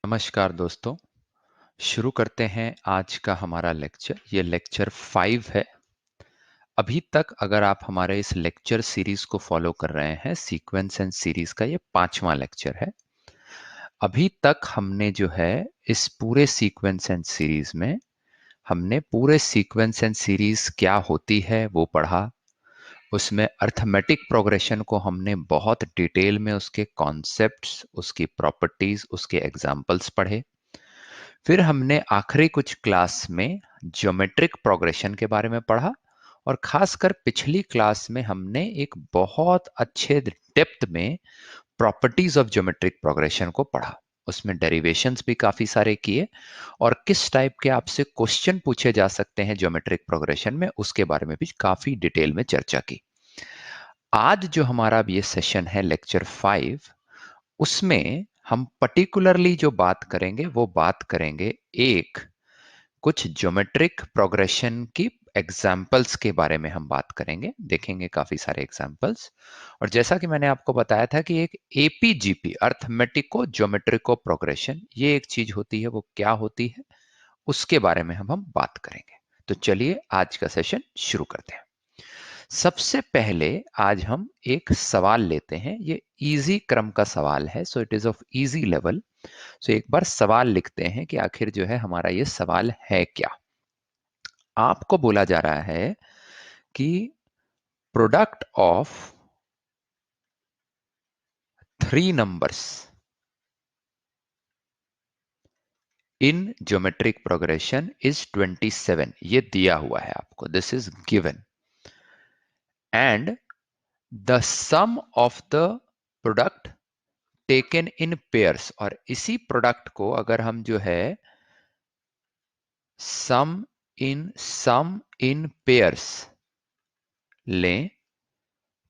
नमस्कार दोस्तों, शुरू करते हैं आज का हमारा लेक्चर। ये लेक्चर 5 है। अभी तक अगर आप हमारे इस लेक्चर सीरीज को फॉलो कर रहे हैं, सीक्वेंस एंड सीरीज का ये 5वां लेक्चर है। अभी तक हमने जो है इस पूरे सीक्वेंस एंड सीरीज में हमने पूरे सीक्वेंस एंड सीरीज क्या होती है वो पढ़ा। उसमें अर्थमेटिक प्रोग्रेशन को हमने बहुत डिटेल में उसके कॉन्सेप्ट्स, उसकी प्रॉपर्टीज, उसके एग्जाम्पल्स पढ़े। फिर हमने आखिरी कुछ क्लास में ज्योमेट्रिक प्रोग्रेशन के बारे में पढ़ा और खासकर पिछली क्लास में हमने एक बहुत अच्छे डेप्थ में प्रॉपर्टीज ऑफ ज्योमेट्रिक प्रोग्रेशन को पढ़ा। उसमें डेरिवेशंस भी काफी सारे किए और किस टाइप के आपसे क्वेश्चन पूछे जा सकते हैं ज्योमेट्रिक प्रोग्रेशन में, उसके बारे में भी काफी डिटेल में चर्चा की। आज जो हमारा ये सेशन है लेक्चर 5, उसमें हम पर्टिकुलरली जो बात करेंगे वो बात करेंगे एक कुछ ज्योमेट्रिक प्रोग्रेशन की एग्जाम्पल्स के बारे में हम बात करेंगे, देखेंगे काफी सारे एग्जाम्पल्स। और जैसा कि मैंने आपको बताया था कि एक एपीजीपी अर्थमेटिको ज्योमेट्रिको प्रोग्रेशन ये एक चीज होती है, वो क्या होती है उसके बारे में हम बात करेंगे। तो चलिए आज का सेशन शुरू करते हैं। सबसे पहले आज हम एक सवाल लेते हैं। ये इजी क्रम का सवाल है, so it is of easy level. So एक बार सवाल लिखते हैं कि आखिर जो है हमारा ये सवाल है क्या। आपको बोला जा रहा है कि product of 3 numbers in geometric progression is 27। ये दिया हुआ है आपको, this is given. And the sum of the product taken in pairs, और इसी प्रोडक्ट को अगर हम जो है सम इन पेयर्स लें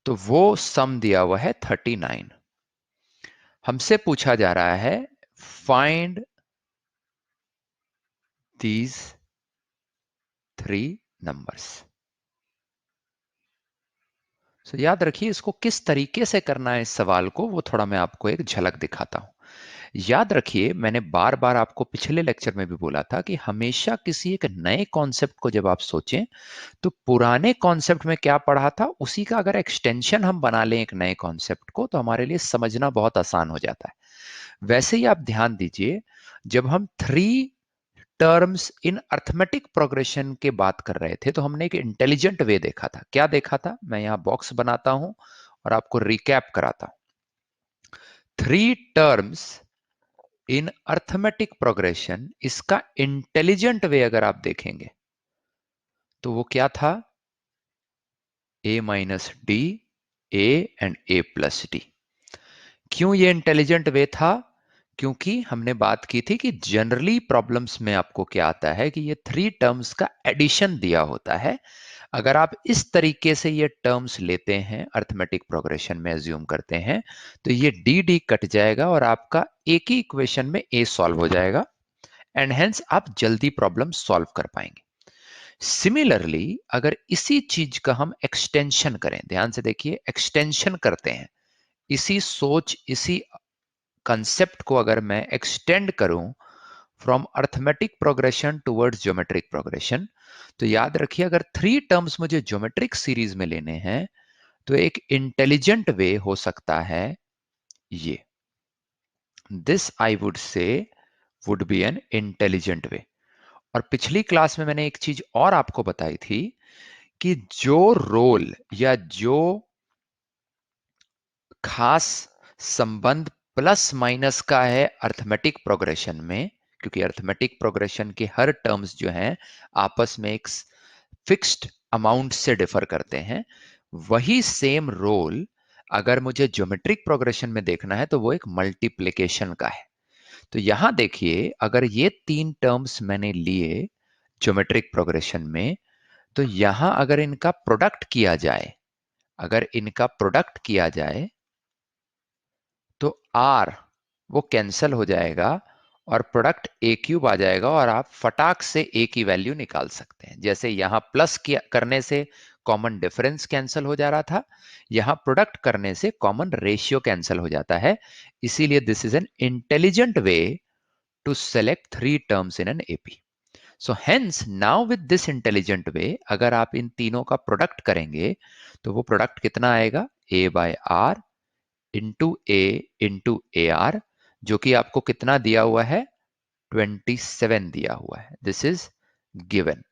तो वो सम दिया हुआ है 39। हमसे पूछा जा रहा है फाइंड दीज 3 नंबर्स। सो याद रखिए इसको किस तरीके से करना है, इस सवाल को वो थोड़ा मैं आपको एक झलक दिखाता हूं। याद रखिए मैंने बार बार आपको पिछले लेक्चर में भी बोला था कि हमेशा किसी एक नए कॉन्सेप्ट को जब आप सोचें तो पुराने कॉन्सेप्ट में क्या पढ़ा था उसी का अगर एक्सटेंशन हम बना लें एक नए कॉन्सेप्ट को, तो हमारे लिए समझना बहुत आसान हो जाता है। वैसे ही आप ध्यान दीजिए, जब हम 3 टर्म्स इन अर्थमेटिक प्रोग्रेशन के बात कर रहे थे तो हमने एक इंटेलिजेंट वे देखा था। क्या देखा था, मैं यहां बॉक्स बनाता हूं और आपको रिकैप कराता हूं। 3 टर्म्स इन अर्थमेटिक प्रोग्रेशन, इसका इंटेलिजेंट वे अगर आप देखेंगे तो वो क्या था, a minus D, A and a plus D. क्यों ये इंटेलिजेंट वे था? क्योंकि हमने बात की थी कि जनरली प्रॉब्लम्स में आपको क्या आता है कि ये 3 टर्म्स का एडिशन दिया होता है। अगर आप इस तरीके से ये टर्म्स लेते हैं, अर्थमेटिक प्रोग्रेशन में एज्यूम करते हैं, तो ये डी डी कट जाएगा और आपका एक ही इक्वेशन में ए सॉल्व हो जाएगा एंड हेंस आप जल्दी प्रॉब्लम सॉल्व कर पाएंगे। सिमिलरली अगर इसी चीज का हम एक्सटेंशन करें, ध्यान से देखिए एक्सटेंशन करते हैं, इसी सोच इसी कंसेप्ट को अगर मैं एक्सटेंड करूं from arithmetic progression towards geometric progression, तो याद रखिए अगर 3 टर्म्स मुझे ज्योमेट्रिक सीरीज में लेने हैं तो एक इंटेलिजेंट वे हो सकता है ये, this I would say would be an intelligent way. और पिछली क्लास में मैंने एक चीज और आपको बताई थी कि जो रोल या जो खास संबंध प्लस माइनस का है अर्थमेटिक प्रोग्रेशन में, क्योंकि अर्थमेटिक प्रोग्रेशन के हर टर्म्स जो हैं आपस में एक फिक्स्ड अमाउंट से डिफर करते हैं, वही सेम रोल अगर मुझे ज्योमेट्रिक प्रोग्रेशन में देखना है तो वो एक मल्टीप्लिकेशन का है। तो यहां देखिए अगर ये 3 टर्म्स मैंने लिए ज्योमेट्रिक प्रोग्रेशन में, तो यहां अगर इनका प्रोडक्ट किया जाए, अगर इनका प्रोडक्ट किया जाए तो R वो कैंसल हो जाएगा और प्रोडक्ट ए क्यूब आ जाएगा और आप फटाक से ए की वैल्यू निकाल सकते हैं। जैसे यहां प्लस किया करने से कॉमन डिफरेंस कैंसिल हो जा रहा था, यहां प्रोडक्ट करने से कॉमन रेशियो कैंसिल हो जाता है, इसीलिए this is an intelligent way to select 3 terms in an AP. So hence now with this intelligent way अगर आप इन तीनों का प्रोडक्ट करेंगे तो वो प्रोडक्ट कितना आएगा, a by r into a into a r, जो कि आपको कितना दिया हुआ है, 27 दिया हुआ है. This is given.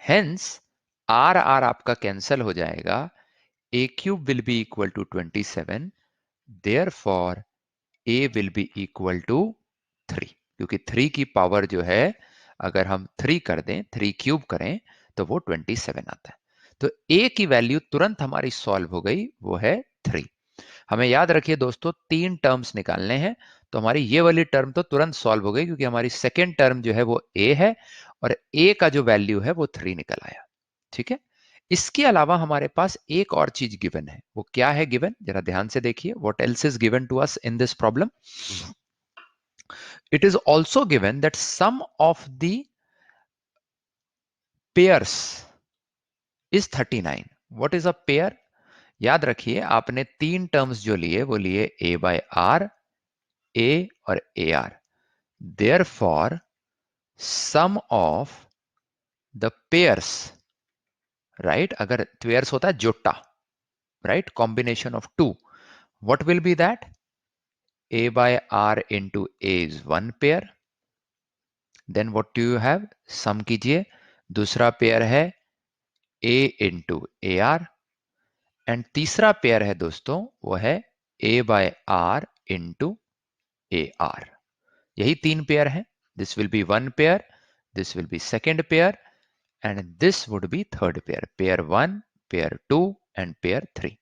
Hence r r आपका कैंसल हो जाएगा, a cube will be equal to 27, therefore a will be equal to 3, क्योंकि 3 की पावर जो है अगर हम 3 कर दें, 3 क्यूब करें तो वो 27 आता है. तो a की वैल्यू तुरंत हमारी सॉल्व हो गई, वो है 3. हमें याद रखिए दोस्तों, 3 टर्म्स निकालने हैं, तो हमारी ये वाली टर्म तो तुरंत सॉल्व हो गई क्योंकि हमारी सेकेंड टर्म जो है वो a है और a का जो वैल्यू है वो 3 निकल आया. ठीक है. इसके अलावा हमारे पास एक और चीज गिवन है. वो क्या है गिवन, जरा ध्यान से देखिए. What else is given to us in this problem? It is also given that sum of the pairs is 39. What is a pair? याद रखिए आपने 3 टर्म्स जो लिए वो लिए a बाय आर, a और a r. Therefore sum of the pairs, right, अगर pairs होता है जोटा, right, combination of two, what will be that? A by R into A is one pair. Then what do you have? Sum कीजिए. दूसरा pair है A into AR. And तीसरा pair है दोस्तों वो है A by R into AR. यही 3 pair हैं. This will be one pair, this will be second pair, and this would be third pair. Pair 1, pair 2 and pair 3.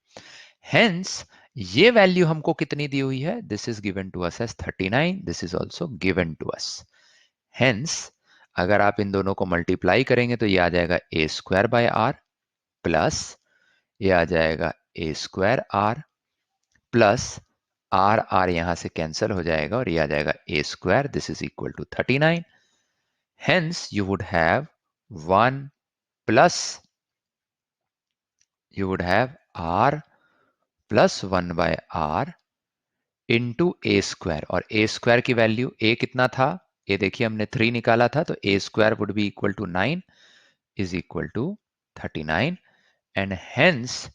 Hence ये value हमको कितनी दी हुई है? This is given to us as 39. This is also given to us. Hence अगर आप इन दोनों को मल्टीप्लाई करेंगे तो ये आ जाएगा a square by r plus ये आ जाएगा a square r plus r r यहां से कैंसिल हो जाएगा और ये आ जाएगा a square. This is equal to 39. Hence you would have 1 plus you would have r plus 1 by r into a square. और ए स्क्वायर की वैल्यू ए कितना था? ए देखिए हमने 3 निकाला था, तो a square would be equal to 9 is equal to 39. And hence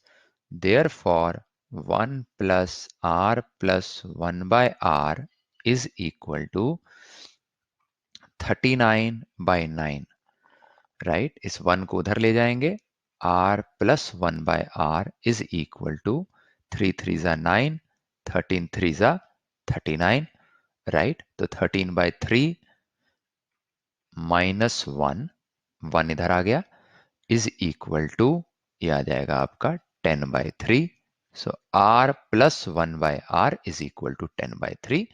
therefore 1 plus r plus 1 by r is equal to 39 by 9. Right, इस 1 को उधर ले जाएंगे. r plus 1 by r is equal to 3 3 जा 9, 13 3 जा 39. राइट, तो 13 बाय 3 माइनस 1, 1 इधर आ गया, इज इक्वल टू ये आ जाएगा आपका 10 by 3. So r plus 1 by r is equal to 10 by 3.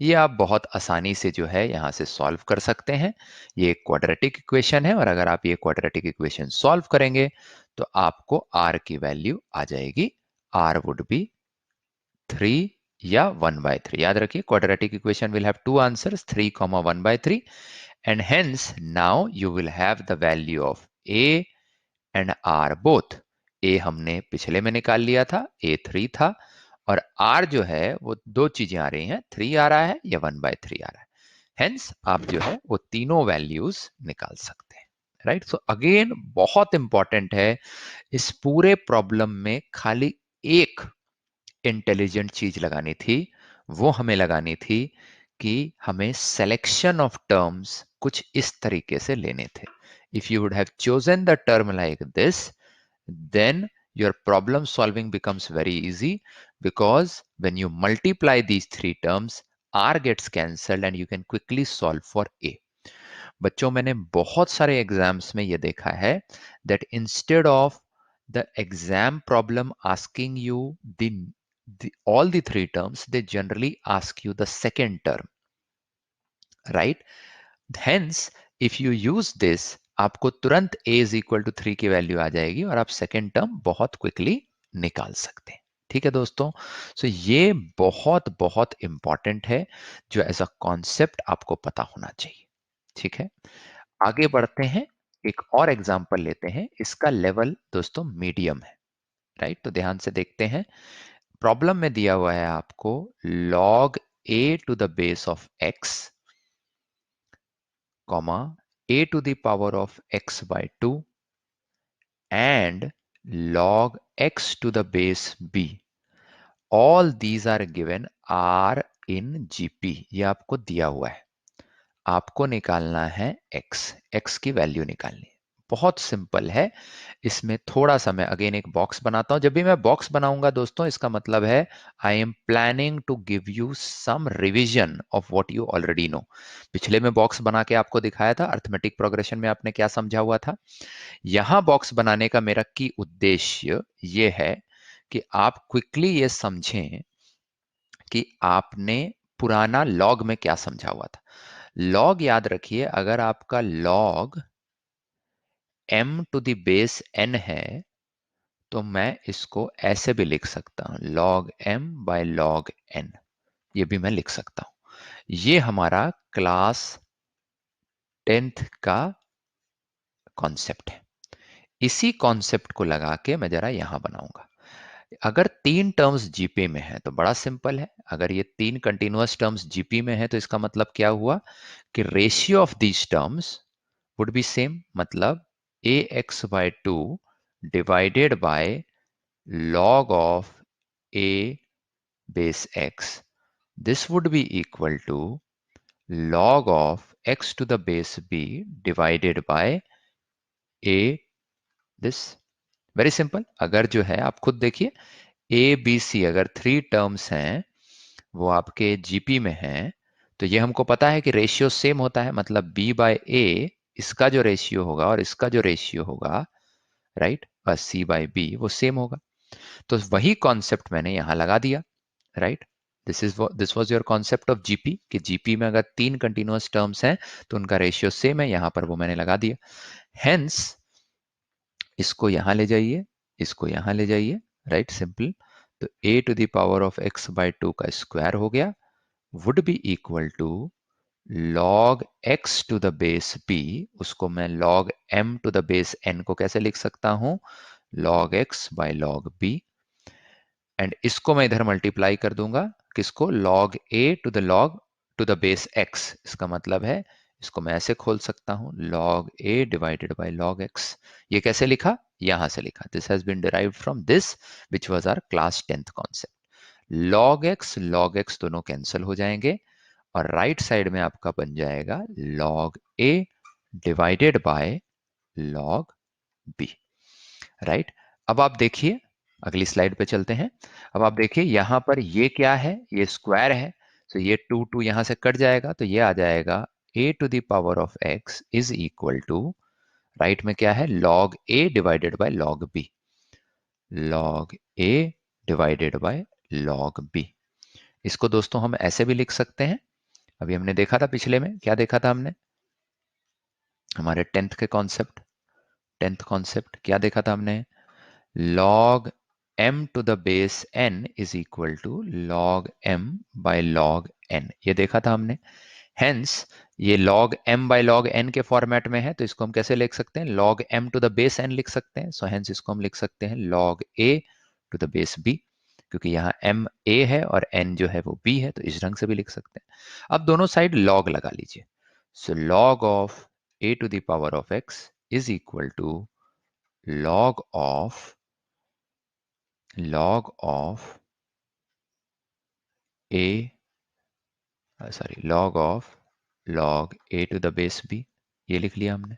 ये आप बहुत आसानी से जो है यहां से सॉल्व कर सकते हैं. ये एक क्वाड्रेटिक इक्वेशन है और अगर आप ये क्वाड्रेटिक इक्वेशन सॉल्व करेंगे तो आपको r की वैल्यू आ जाएगी. r वुड बी 3 या 1 by 3. याद रखिए quadratic equation will have two answers, 3 comma 1 by 3, and hence now you will have the value of a and r both. a हमने पिछले में निकाल लिया था, a 3 था, और r जो है वो दो चीजें आ रही हैं, 3 आ रहा है या 1 by 3 आ रहा है. हेंस आप जो है वो तीनों वैल्यूज निकाल सकते हैं. राइट, सो अगेन बहुत इंपॉर्टेंट है, इस पूरे प्रॉब्लम में खाली एक इंटेलिजेंट चीज लगानी थी. वो हमें लगानी थी कि हमें सिलेक्शन ऑफ टर्म्स कुछ इस तरीके से लेने थे. If you would have chosen the term like this, then your problem solving becomes very easy, because when you multiply these three terms, r gets cancelled and you can quickly solve for a. बच्चों मैंने बहुत सारे exams में ये देखा है that instead of the exam problem asking you all the three terms, they generally ask you the second term, right? Hence if you use this, आपको तुरंत a is equal to 3 की वैल्यू आ जाएगी और आप सेकेंड टर्म बहुत quickly निकाल सकते हैं. ठीक है दोस्तों, सो ये बहुत बहुत इंपॉर्टेंट है, जो एज अ कॉन्सेप्ट आपको पता होना चाहिए. ठीक है, आगे बढ़ते हैं. एक और एग्जांपल लेते हैं, इसका लेवल दोस्तों मीडियम है, राइट? तो ध्यान से देखते हैं। प्रॉब्लम में दिया हुआ है आपको log a to the base of x, comma a to the power of x by 2 and log x to the base b. All these are given are in GP. ये आपको दिया हुआ है, आपको निकालना है x की वैल्यू निकालनी है। बहुत सिंपल है। इसमें थोड़ा सा मैं अगेन एक बॉक्स बनाता हूं। जब भी मैं बॉक्स बनाऊंगा दोस्तों, इसका मतलब है I am planning to give you some revision of what you already know. पिछले में बॉक्स बना के आपको दिखाया था, अर्थमेटिक प्रोग्रेशन में आपने क्या समझा हुआ था। यहां बॉक्स बनाने का मेरा की उद्देश्य ये है कि आप क्विकली ये समझें कि आपने पुराना लॉग में क्या समझा हुआ था। लॉग याद रखिए, अगर आपका log m to the base n है तो मैं इसको ऐसे भी लिख सकता हूं, log m by log n। ये भी मैं लिख सकता हूं। ये हमारा क्लास 10th का कॉन्सेप्ट है। इसी कॉन्सेप्ट को लगा के मैं जरा यहां बनाऊंगा। अगर तीन टर्म्स जीपी में है तो बड़ा सिंपल है। अगर ये तीन कंटिन्यूअस टर्म्स जीपी में है तो इसका मतलब क्या हुआ कि ratio of these terms would be same, मतलब ax by 2 divided by log of a base x. This would be equal to log of x to the base b divided by a this. Very simple. अगर जो है आप खुद देखिए, ए b सी अगर three terms हैं वो आपके जीपी में हैं, तो ये हमको पता है कि रेशियो सेम होता है, मतलब b बाय ए, इसका जो रेशियो होगा और इसका जो रेशियो होगा, राइट, बस c बाय b वो सेम होगा। तो वही कॉन्सेप्ट मैंने यहां लगा दिया, right. This was your concept of GP, कि जीपी में अगर तीन कंटिन्यूअस टर्म्स हैं तो उनका रेशियो सेम है, यहां पर वो मैंने लगा दिया। हेंस इसको यहां ले जाइए, इसको यहां ले जाइए, राइट, सिंपल। तो a to the power of x by 2 का स्क्वायर हो गया, would be equal to log x to the base b। उसको मैं log m to the base n को कैसे लिख सकता हूं, log x by log b। And इसको मैं इधर मल्टीप्लाई कर दूंगा, किसको, log a to the base x। इसका मतलब है इसको मैं ऐसे खोल सकता हूं, log a divided by log x। ये कैसे लिखा, यहां से लिखा, this has been derived from this which was our class 10th concept. log x दोनों कैंसिल हो जाएंगे और राइट साइड में आपका बन जाएगा log a divided by log b, right. अब आप देखिए, अगली स्लाइड पे चलते हैं। अब आप देखिए यहां पर ये क्या है, ये स्क्वायर है, तो ये 2 2 यहां से कट जाएगा, तो ये आ जाएगा a to the power of x is equal to, right में क्या है, log a divided by log b, log a divided by log b। इसको दोस्तों हम ऐसे भी लिख सकते हैं। अभी हमने देखा था, पिछले में क्या देखा था हमने, हमारे 10th कॉन्सेप्ट क्या देखा था हमने, log m to the base n is equal to log m by log n, ये देखा था हमने। हेंस ये log m by log n के फॉर्मेट में है, तो इसको हम कैसे लिख सकते हैं, log m to the base n लिख सकते हैं। सो हेंस इसको हम लिख सकते हैं log a to the base b, क्योंकि यहाँ m a है और n जो है वो b है, तो इस ढंग से भी लिख सकते हैं। अब दोनों साइड log लगा लीजिए। सो log of a to the power of x is equal to log of a log of log a to the base b, ये लिख लिया हमने।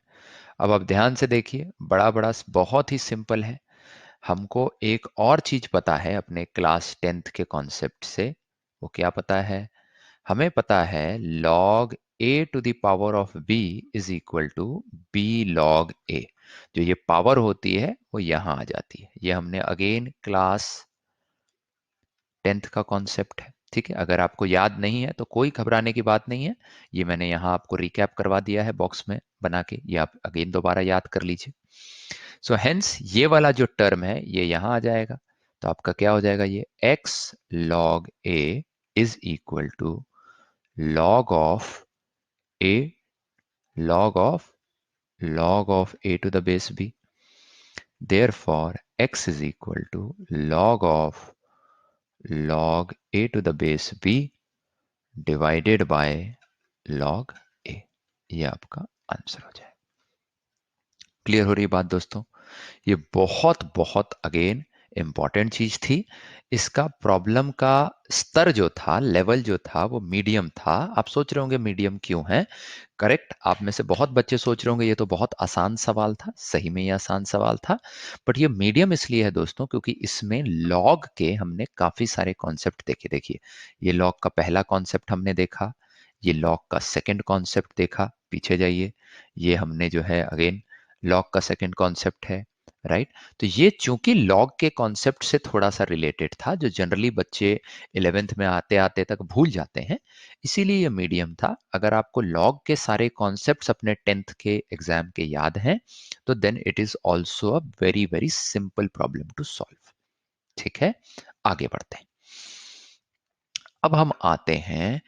अब आप ध्यान से देखिए, बड़ा बड़ा बहुत ही सिंपल है। हमको एक और चीज पता है अपने क्लास 10th के कॉन्सेप्ट से, वो क्या पता है, हमें पता है log a to the power of b is equal to b log a। जो ये पावर होती है वो यहां आ जाती है, ये हमने अगेन क्लास 10th का कॉन्सेप्ट है, ठीक है। अगर आपको याद नहीं है तो कोई घबराने की बात नहीं है, ये मैंने यहाँ आपको रिकैप करवा दिया है बॉक्स में बना के, ये आप अगेन दोबारा याद कर लीजिए। सो हेंस ये वाला जो टर्म है ये यहाँ आ जाएगा, तो आपका क्या हो जाएगा, ये x log a is equal to log of a log of log of a to the base b. Therefore, x is equal to log of log a to the base b divided by log a. ये आपका answer हो जाए। Clear हो रही बात दोस्तों? ये बहुत बहुत अगेन इंपॉर्टेंट चीज थी। इसका प्रॉब्लम का स्तर जो था, लेवल जो था, वो मीडियम था। आप सोच रहे होंगे मीडियम क्यों है? करेक्ट, आप में से बहुत बच्चे सोच रहे होंगे ये तो बहुत आसान सवाल था। सही में ये आसान सवाल था, बट ये मीडियम इसलिए है दोस्तों क्योंकि इसमें लॉग के हमने काफी सारे कॉन्सेप्ट देखे। देखिए, ये लॉग का पहला कॉन्सेप्ट हमने देखा, ये लॉग का सेकंड कॉन्सेप्ट देखा, पीछे जाइए, ये हमने जो है अगेन लॉग का सेकंड कॉन्सेप्ट है, राइट। तो ये चूंकि लॉग के कॉन्सेप्ट से थोड़ा सा रिलेटेड था, जो जनरली बच्चे 11th में आते आते तक भूल जाते हैं, इसीलिए ये मीडियम था। अगर आपको लॉग के सारे कॉन्सेप्ट्स अपने 10th के एग्जाम के याद हैं, तो then it is also a very very simple problem to solve. ठीक है, आगे बढ़ते हैं। अब हम आते हैं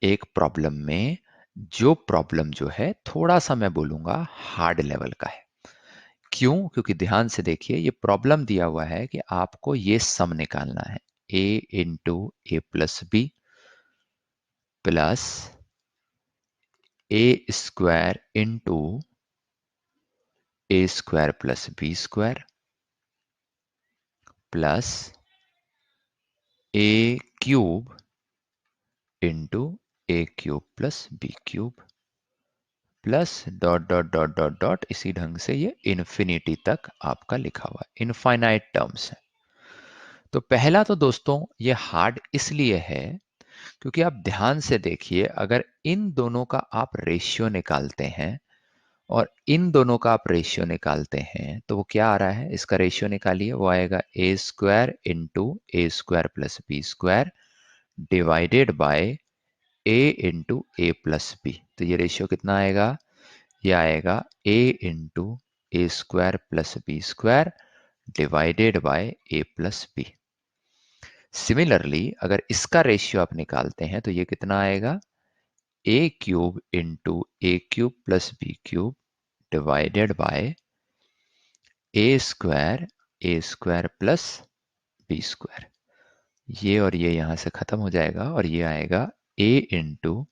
एक प्रॉब्लम में, जो प्रॉब्लम जो है थोड़ा सा मैं बोलूंगा हार्ड लेवल का है। क्यों? क्योंकि ध्यान से देखिए, ये प्रॉब्लम दिया हुआ है कि आपको ये सम निकालना है, a into a plus b plus a square into a square plus b square plus a cube into a cube plus b cube plus dot dot dot dot dot, इसी ढंग से ये इन्फिनिटी तक आपका लिखा हुआ है, इनफाइनाइट टर्म्स है। तो पहला तो दोस्तों ये हार्ड इसलिए है क्योंकि आप ध्यान से देखिए, अगर इन दोनों का आप रेशियो निकालते हैं और इन दोनों का आप रेशियो निकालते हैं, तो वो क्या आ रहा है? इसका रेशियो निकालिए, वो आएगा a square into a square plus b square divided by a into a plus b. तो ये रेशियो कितना आएगा? ये आएगा a into a square plus b square divided by a plus b. Similarly अगर इसका रेशियो आप निकालते हैं तो ये कितना आएगा? A cube into a cube plus b cube divided by a square plus b square. ये और ये यहां से खत्म हो जाएगा और ये आएगा a into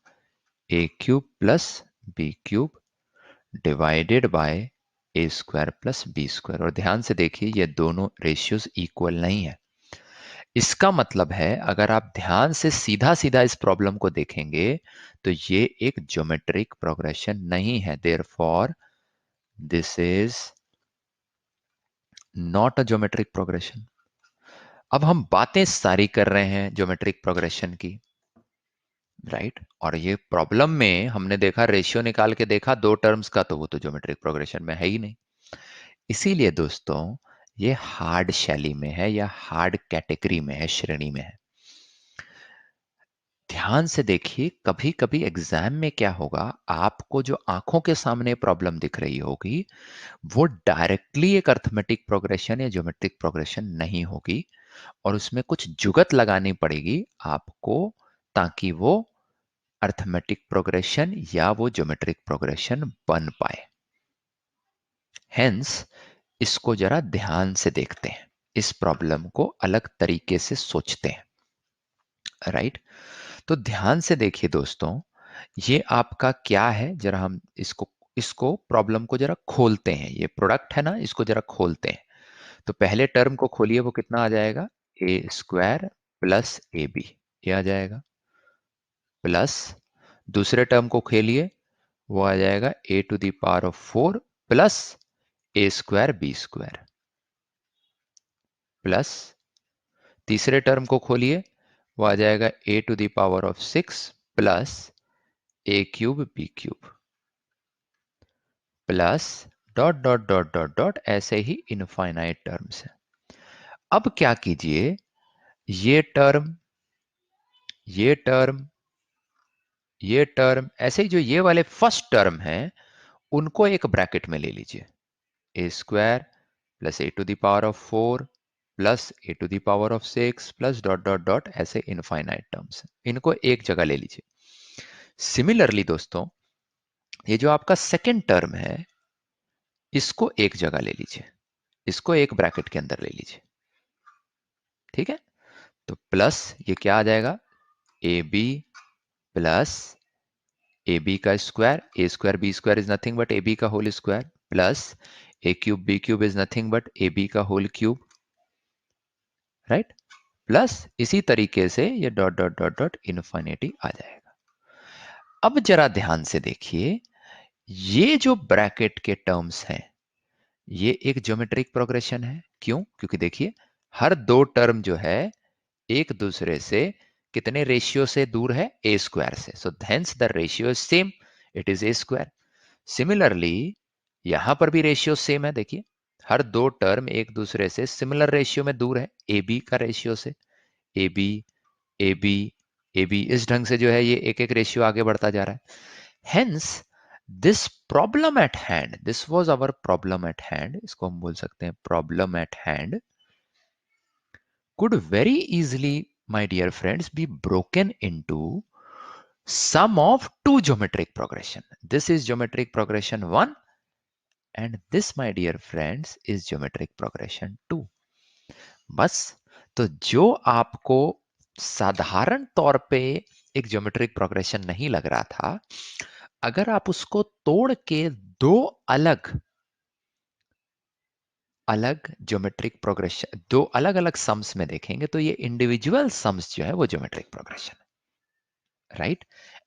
a cube plus b cube divided by a square plus b square. और ध्यान से देखिए, ये दोनों रेशियोज इक्वल नहीं है। इसका मतलब है, अगर आप ध्यान से सीधा सीधा इस प्रॉब्लम को देखेंगे तो ये एक ज्योमेट्रिक प्रोग्रेशन नहीं है। Therefore this is not a geometric progression. अब हम बातें सारी कर रहे हैं ज्योमेट्रिक प्रोग्रेशन की, राइट। और ये प्रॉब्लम में हमने देखा, रेशियो निकाल के देखा दो टर्म्स का, तो वो तो ज्योमेट्रिक प्रोग्रेशन में है ही नहीं। इसीलिए दोस्तों ये हार्ड शैली में है या हार्ड कैटेगरी में है, श्रेणी में है। ध्यान से देखिए, कभी कभी एग्जाम में क्या होगा, आपको जो आंखों के सामने प्रॉब्लम दिख रही होगी वो डायरेक्टली एक अर्थमेटिक प्रोग्रेशन या ज्योमेट्रिक प्रोग्रेशन नहीं होगी, और उसमें कुछ जुगत लगानी पड़ेगी आपको ताकि वो अर्थमेटिक प्रोग्रेशन या वो ज्योमेट्रिक प्रोग्रेशन बन पाए। हेंस इसको जरा ध्यान से देखते हैं, इस प्रॉब्लम को अलग तरीके से सोचते हैं, राइट। तो ध्यान से देखिए दोस्तों, ये आपका क्या है, जरा हम इसको इसको प्रॉब्लम को जरा खोलते हैं। ये प्रोडक्ट है ना, इसको जरा खोलते हैं। तो पहले टर्म को खोलिए, वो कितना आ जाएगा? A square plus a B, ये आ जाएगा। प्लस दूसरे टर्म को खेलिए, वो आ जाएगा a to the power of 4 plus a square b square. Plus तीसरे टर्म को खोलिए, वो आ जाएगा a to the power of 6 plus a cube b cube plus dot dot dot dot dot, ऐसे ही इनफाइनाइट टर्म्स है। अब क्या कीजिए, ये टर्म, ये टर्म, ये टर्म, ऐसे ही जो ये वाले फर्स्ट टर्म है उनको एक ब्रैकेट में ले लीजिए। A square plus a to the power of 4 plus a to the power of 6 plus dot dot dot, ऐसे इनफाइनाइट टर्म्स, इनको एक जगह ले लीजिए। सिमिलरली दोस्तों, ये जो आपका सेकेंड टर्म है, इसको एक जगह ले लीजिए, इसको एक ब्रैकेट के अंदर ले लीजिए, ठीक है। तो प्लस ये क्या आ जाएगा, a b plus a b का square, a square b square is nothing but a b का whole square, plus a cube b cube is nothing but a b का होल क्यूब, राइट। प्लस इसी तरीके से ये dot dot dot dot infinity आ जाएगा। अब जरा ध्यान से देखिए, ये जो ब्रैकेट के टर्म्स हैं ये एक ज्योमेट्रिक प्रोग्रेशन है। क्यों? क्योंकि देखिए हर दो टर्म जो है एक दूसरे से कितने रेशियो से दूर है, ए स्क्वायर से, so hence the ratio is same, it is a square. Similarly यहां पर भी रेशियो सेम है, देखिए हर दो टर्म एक दूसरे से सिमिलर रेशियो में दूर है, ए बी का रेशियो से, a b a b a b इस ढंग से जो है ये एक एक रेशियो आगे बढ़ता जा रहा है। Hence this problem at hand, this was our problem at hand, इसको हम बोल सकते हैं problem at hand, could very easily, my dear friends, be broken into sum of two geometric progression. This is geometric progression 1 and this, my dear friends, is geometric progression 2. बस, तो जो आपको साधारण तौर पे एक ज्योमेट्रिक प्रोग्रेशन नहीं लग रहा था, अगर आप उसको तोड़ के दो अलग अलग ज्योमेट्रिक प्रोग्रेशन, दो अलग अलग सम्स में देखेंगे तो ये इंडिविजुअल सम्स जो है वो geometric progression, right.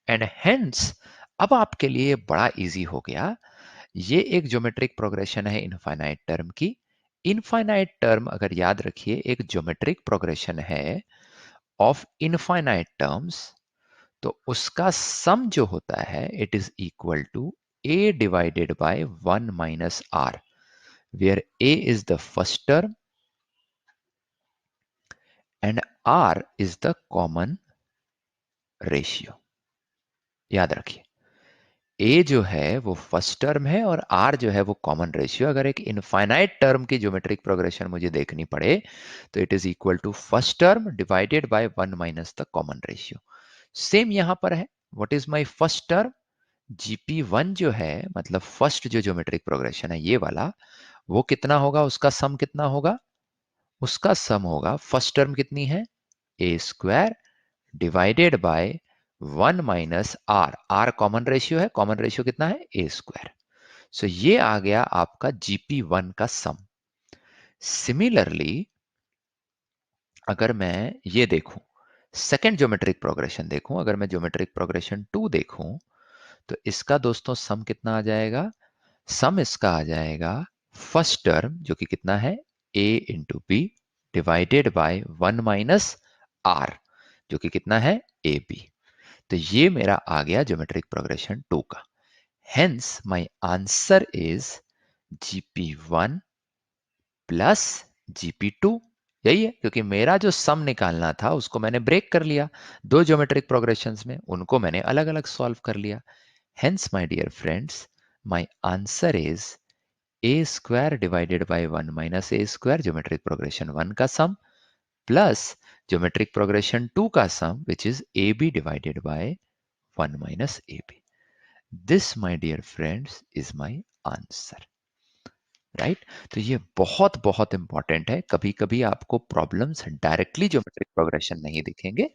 And hence अब आपके लिए बड़ा इजी हो गया, ये एक ज्योमेट्रिक प्रोग्रेशन है इनफाइनाइट टर्म की। इनफाइनाइट टर्म अगर याद रखिए एक ज्योमेट्रिक प्रोग्रेशन है ऑफ इनफाइनाइट टर्म्स, तो उसका सम जो होता है it is equal to a divided by 1 minus r, where a is the first term and r is the common ratio। याद रखिए a जो है वो फर्स्ट टर्म है और r जो है वो कॉमन रेशियो। अगर एक इनफाइनाइट टर्म की ज्योमेट्रिक प्रोग्रेशन मुझे देखनी पड़े तो it is equal to first term divided by 1 minus the common ratio. Same यहां पर है, what is my first term, gp1 जो है मतलब फर्स्ट जो ज्योमेट्रिक प्रोग्रेशन है ये वाला, वो कितना होगा, उसका सम कितना होगा, उसका सम होगा फर्स्ट टर्म कितनी है, a square divided by 1 minus r, r common ratio है, कॉमन रेशियो कितना है, ए स्क्वायर। सो ये आ गया आपका gp1 का सम। सिमिलरली अगर मैं ये देखूं, सेकेंड ज्योमेट्रिक प्रोग्रेशन देखूं, अगर मैं ज्योमेट्रिक प्रोग्रेशन 2 देखूं तो इसका दोस्तों सम कितना आ जाएगा, सम इसका आ जाएगा फर्स्ट टर्म जो कि कितना है, a into b divided by 1 minus r जो कि कितना है, ए बी। तो ये मेरा आ गया ज्योमेट्रिक प्रोग्रेशन 2 का। Hence my answer is gp1 plus gp2। यही है, क्योंकि मेरा जो सम निकालना था उसको मैंने ब्रेक कर लिया दो ज्योमेट्रिक प्रोग्रेशंस में, उनको मैंने अलग अलग सॉल्व कर लिया। Hence my dear friends, my answer is a square divided by 1 minus a square, geometric progression 1 का सम, प्लस ज्योमेट्रिक प्रोग्रेशन 2 का sum which is a b divided by 1 minus a b. This my dear friends is my answer, right. तो ये बहुत बहुत important है। कभी कभी आपको प्रॉब्लम्स डायरेक्टली ज्योमेट्रिक प्रोग्रेशन नहीं दिखेंगे,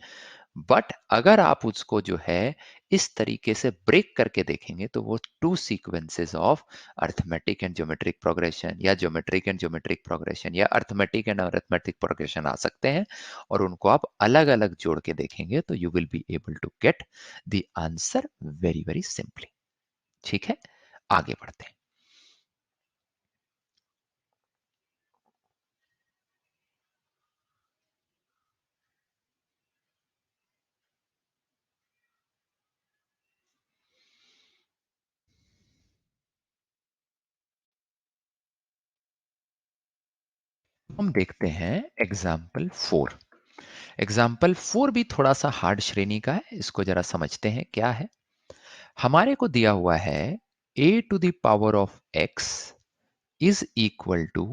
बट अगर आप उसको जो है इस तरीके से ब्रेक करके देखेंगे तो वो two sequences of arithmetic and geometric progression या ज्योमेट्रिक एंड ज्योमेट्रिक प्रोग्रेशन या अर्थमेटिक एंड अर्थमेटिक प्रोग्रेशन आ सकते हैं, और उनको आप अलग अलग जोड़ के देखेंगे तो you will be able to get the answer very very simply. ठीक है, आगे बढ़ते हैं। हम देखते हैं एग्जाम्पल 4। एग्जाम्पल 4 भी थोड़ा सा हार्ड श्रेणी का है, इसको जरा समझते हैं क्या है। हमारे को दिया हुआ है a to the power of x is equal to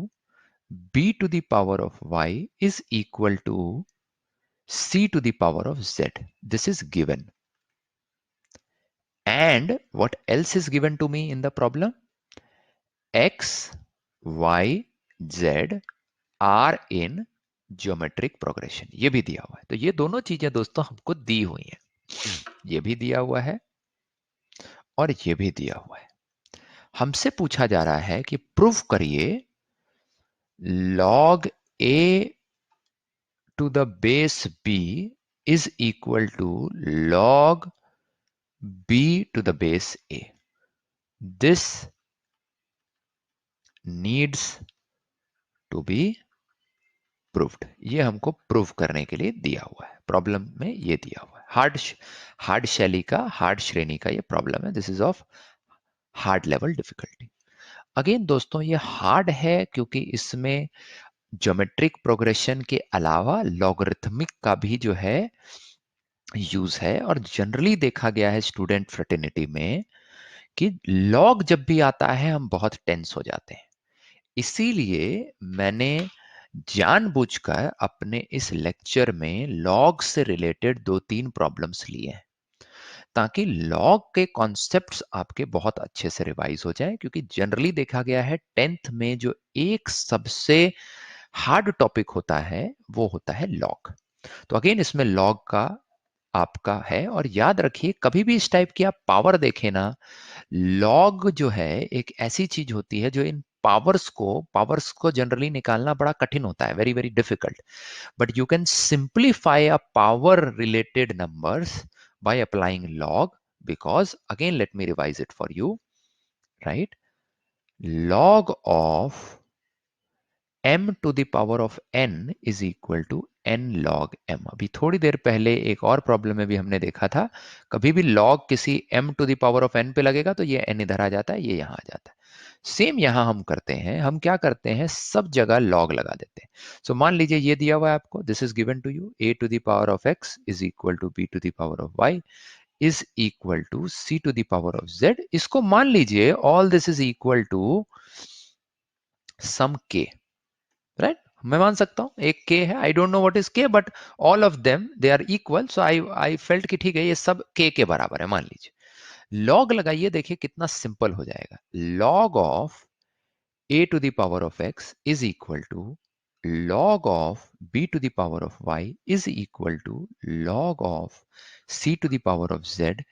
b to the power of y is equal to c to the power of z। This is given, and what else is given to me in the problem, x y z are in geometric progression, ये भी दिया हुआ है। तो ये दोनों चीजें दोस्तों हमको दी हुई हैं, ये भी दिया हुआ है और ये भी दिया हुआ है। हमसे पूछा जा रहा है कि प्रूव करिए log a to the base b is equal to log b to the base a. This needs to be proved. ये हमको प्रूव करने के लिए दिया हुआ है, प्रॉब्लम में ये दिया हुआ है। हार्ड शैली का, हार्ड श्रेणी का ये प्रॉब्लम है। This is of hard level difficulty. Again दोस्तों ये हार्ड है क्योंकि इसमें ज्योमेट्रिक प्रोग्रेशन के अलावा लॉगरिथमिक का भी जो है यूज है, और जनरली देखा गया है स्टूडेंट फ्रेटर्निटी में कि लॉग जब भी आता है हम बहुत टेंस हो जाते हैं। इसीलिए मैंने जानबूझकर अपने इस लेक्चर में लॉग से रिलेटेड 2-3 प्रॉब्लम्स लिए हैं, ताकि लॉग के कॉन्सेप्ट्स आपके बहुत अच्छे से रिवाइज हो जाएं। क्योंकि जनरली देखा गया है 10th में जो एक सबसे हार्ड टॉपिक होता है वो होता है लॉग। तो अगेन इसमें लॉग का आपका है, और याद रखिए कभी भी इस टाइप की आप पावर देखें ना, लॉग जो है एक ऐसी चीज होती है जो इन पावर्स को जनरली निकालना बड़ा कठिन होता है, very very difficult. But you can simplify a power related numbers by applying log, because again let me revise it for you, right? Log of m to the power of n is equal to n log m। अभी थोड़ी देर पहले एक और problem में भी हमने देखा था, कभी भी log किसी m to the power of n पे लगेगा तो ये n इधर आ जाता है, ये यहां आ जाता है। सेम यहां हम करते हैं, हम क्या करते हैं, सब जगह log लगा देते हैं। सो मान लीजिए ये दिया हुआ है आपको, this is given to you, a to the power of x is equal to b to the power of y is equal to c to the power of z। इसको मान लीजिए all this is equal to some k, right? मैं मान सकता हूं एक k है, I don't know what is k, but all of them they are equal, so I felt कि ठीक है ये सब k के बराबर है, मान लीजिए। लॉग लगाइए, देखिए कितना सिंपल हो जाएगा। Log of a to the power of x is equal to log of b to the power of y is equal to log of c to the power of z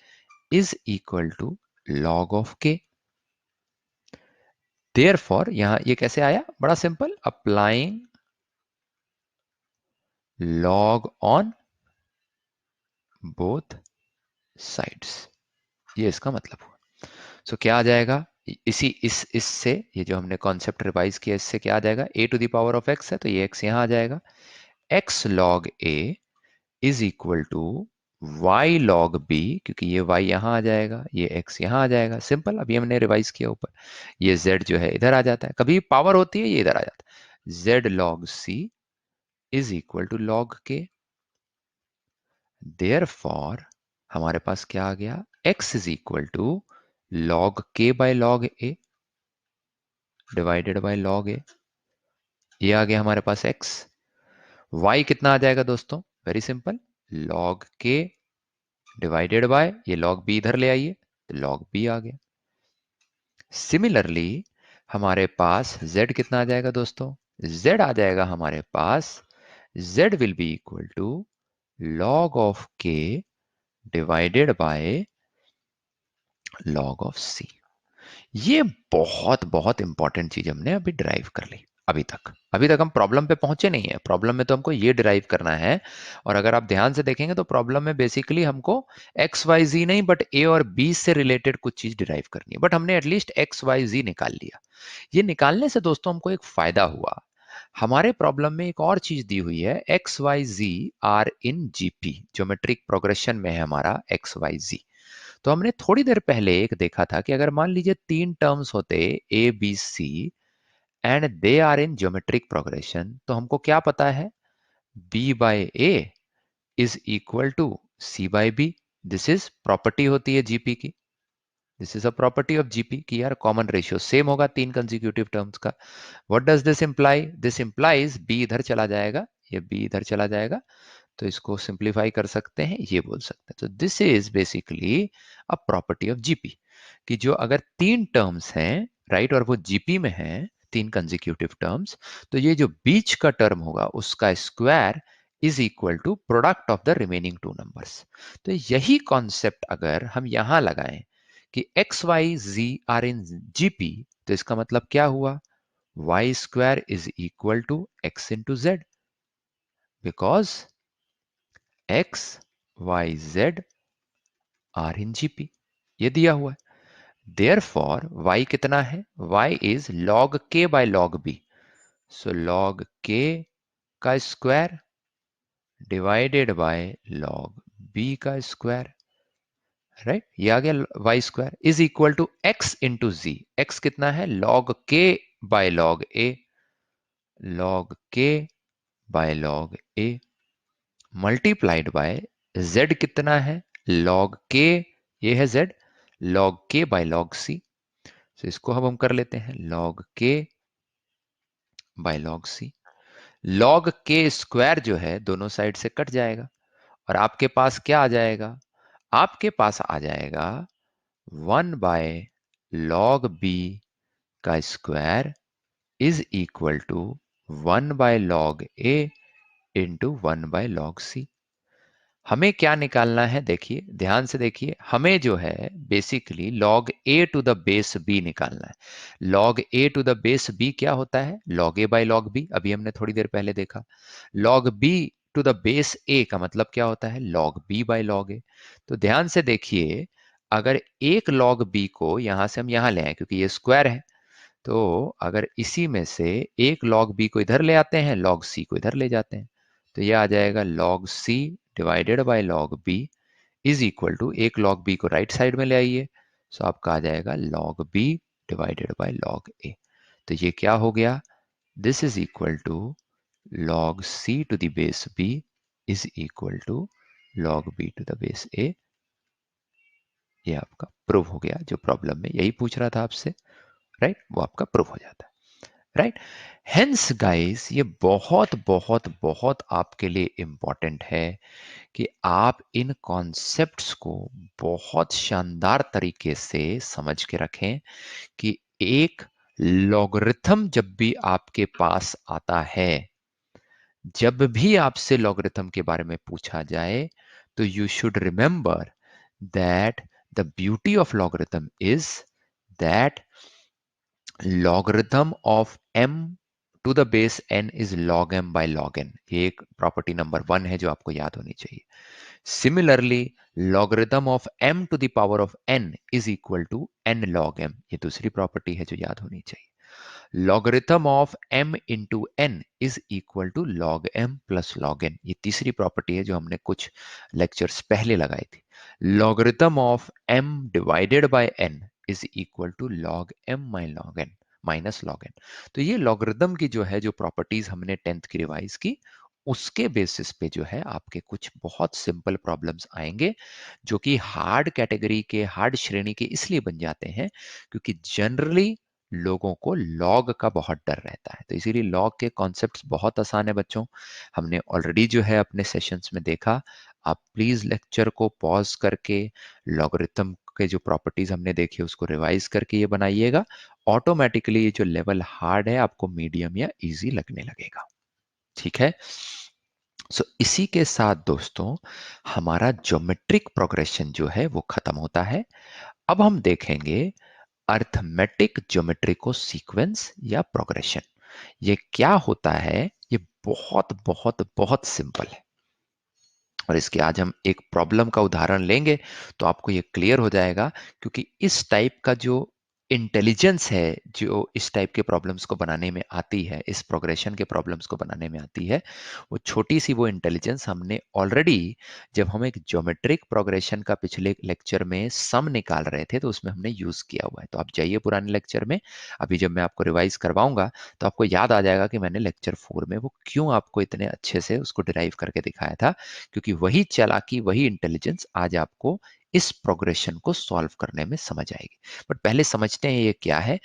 is equal to log of k। Therefore यहां ये कैसे आया, बड़ा simple, applying log on both sides, ये इसका मतलब हुआ। सो क्या आ जाएगा, इसी इससे ये जो हमने कॉन्सेप्ट रिवाइज किया इससे क्या आ जाएगा, a to the power of x है तो ये x यहां आ जाएगा, x log a is equal to y log b, क्योंकि ये y यहां आ जाएगा, ये x यहां आ जाएगा, सिंपल। अभी हमने रिवाइज किया ऊपर, ये z जो है इधर आ जाता है, कभी पावर होती है ये इधर आ जाता है, z log c is equal to log k। Therefore हमारे पास क्या आ गया, x is equal to log k by log a divided by log a, ये आ गया हमारे पास x। y कितना आ जाएगा दोस्तों, very simple, log k divided bye, ये log b इधर ले आइए तो log b आ गया। सिमिलरली हमारे पास z कितना आ जाएगा दोस्तों, z आ जाएगा हमारे पास, z will be equal to log of k divided by log of c। ये बहुत बहुत इंपॉर्टेंट चीज हमने अभी ड्राइव कर ली। अभी तक हम प्रॉब्लम पे पहुंचे नहीं है, प्रॉब्लम में तो हमको ये ड्राइव करना है। और अगर आप ध्यान से देखेंगे तो प्रॉब्लम में बेसिकली हमको एक्स वाई जी नहीं बट ए और बी से रिलेटेड कुछ चीज ड्राइव करनी है, बट हमने एटलीस्ट एक्स वाई जी निकाल लिया। ये निकालने से दोस्तों हमको एक फायदा हुआ, हमारे प्रॉब्लम में एक और चीज दी हुई है, x y z are in GP, geometric progression में है हमारा एक्स वाई जी। तो हमने थोड़ी देर पहले एक देखा था कि अगर मान लीजिए 3 टर्म्स होते a b c and they are in geometric progression, तो हमको क्या पता है, b by a is equal to c by b। This is property होती है जीपी की, this is a property of GP कि यार कॉमन रेशियो सेम होगा 3 कंसेक्यूटिव टर्म्स का। What does this imply, this implies b इधर चला जाएगा, ये b इधर चला जाएगा, तो इसको सिंप्लीफाई कर सकते हैं, ये बोल सकते हैं। तो this is basically a property of GP कि जो अगर 3 टर्म्स हैं, राइट, और वो जीपी में है 3 कंसेक्यूटिव टर्म्स, तो ये जो बीच का टर्म होगा उसका square is equal to product of the remaining 2 numbers. तो यही कॉन्सेप्ट अगर हम यहां लगाएं कि x y z are in GP, तो इसका मतलब क्या हुआ, y square is equal to x into z, because x y z are in gp, ये दिया हुआ है। therefore y कितना है, y is log k by log b, so log k का square divided by log b का square, right, ये आ गया y square is equal to x into z, x कितना है log k by log a, log k by log a multiplied by z कितना है log k, ये है z, log k by log c, तो इसको हम कर लेते हैं log k by log c। log k square जो है दोनों साइड से कट जाएगा और आपके पास क्या आ जाएगा, आपके पास आ जाएगा 1 बाय log b का square is equal to 1 by log a into 1 by log c। हमें क्या निकालना है, देखिए ध्यान से देखिए, हमें जो है basically log a to the base b निकालना है। log a to the base b क्या होता है, log a by log b, अभी हमने थोड़ी देर पहले देखा। log b to the base a का मतलब क्या होता है, log b by log a। तो ध्यान से देखिए, अगर एक log b को यहां से हम यहां ले आए क्योंकि ये स्क्वायर है, तो अगर इसी में से एक log b को इधर ले आते हैं, log c को इधर ले जाते हैं, तो ये आ जाएगा log c divided by log b is equal to, एक log b को राइट साइड में ले आइए, सो आपका आ जाएगा log b divided by log a। तो ये क्या हो गया, this is equal to log c to the base b is equal to log b to the base a। ये आपका प्रूव हो गया, जो प्रॉब्लम में यही पूछ रहा था आपसे, राइट, वो आपका प्रूव हो जाता है, राइट। हेंस गाइस, ये बहुत बहुत बहुत आपके लिए इंपॉर्टेंट है कि आप इन कॉन्सेप्ट्स को बहुत शानदार तरीके से समझ के रखें कि एक लॉगरिथम जब भी आपके पास आता है, जब भी आपसे लॉगरिथम के बारे में पूछा जाए, तो you should remember that the beauty of logarithm is that logarithm of m to the base n is log m by log n, ये एक प्रॉपर्टी नंबर 1 है जो आपको याद होनी चाहिए। Similarly logarithm of m to the power of n is equal to n log m, ये दूसरी प्रॉपर्टी है जो याद होनी चाहिए। logarithm of m into n is equal to log m plus log n, ये तीसरी प्रॉपर्टी है जो हमने कुछ लेक्चर्स पहले लगाई थी। logarithm of m divided by n is equal to log m log n minus log n। तो ये लॉगरिथम की जो है, जो प्रॉपर्टीज हमने 10th की रिवाइज की, उसके बेसिस पे जो है आपके कुछ बहुत सिंपल प्रॉब्लम्स आएंगे, जो कि हार्ड कैटेगरी के, हार्ड श्रेणी के इसलिए बन जाते हैं क्योंकि जनरली लोगों को लॉग का बहुत डर रहता है। तो इसीलिए लॉग के कॉन्सेप्ट्स बहुत आसान है बच्चों, हमने ऑलरेडी जो है अपने सेशंस में देखा। आप प्लीज लेक्चर को पॉज करके लॉगरिथम के जो प्रॉपर्टीज हमने देखी उसको रिवाइज करके ये बनाइएगा, ऑटोमेटिकली ये जो लेवल हार्ड है आपको मीडियम या इजी लगने लगेगा, ठीक है। इसी के साथ दोस्तों हमारा ज्योमेट्रिक प्रोग्रेशन जो है वो खत्म होता है। अब हम देखेंगे अर्थमेटिक ज्योमेट्रिको सीक्वेंस या प्रोग्रेशन। ये क्या होता है, ये बहुत बहुत बहुत सिंपल है, और इसके आज हम एक प्रॉब्लम का उदाहरण लेंगे तो आपको ये क्लियर हो जाएगा, क्योंकि इस टाइप का जो इंटेलिजेंस है जो इस टाइप के प्रॉब्लम्स को बनाने में आती है, इस प्रोग्रेशन के प्रॉब्लम्स को बनाने में आती है, वो छोटी सी वो इंटेलिजेंस हमने ऑलरेडी, जब हम एक ज्योमेट्रिक प्रोग्रेशन का पिछले लेक्चर में सम निकाल रहे थे तो उसमें हमने यूज किया हुआ है। तो आप जाइए पुराने लेक्चर में, अभी जब मैं आपको रिवाइज करवाऊंगा तो आपको याद आ जाएगा कि मैंने लेक्चर 4 में वो क्यों आपको इतने अच्छे से उसको डिराइव करके दिखाया था, क्योंकि वही चालाकी, वही इंटेलिजेंस आज आपको इस प्रोग्रेशन को सॉल्व करने में समझ आएगी। बट पहले समझते हैं ये क्या है।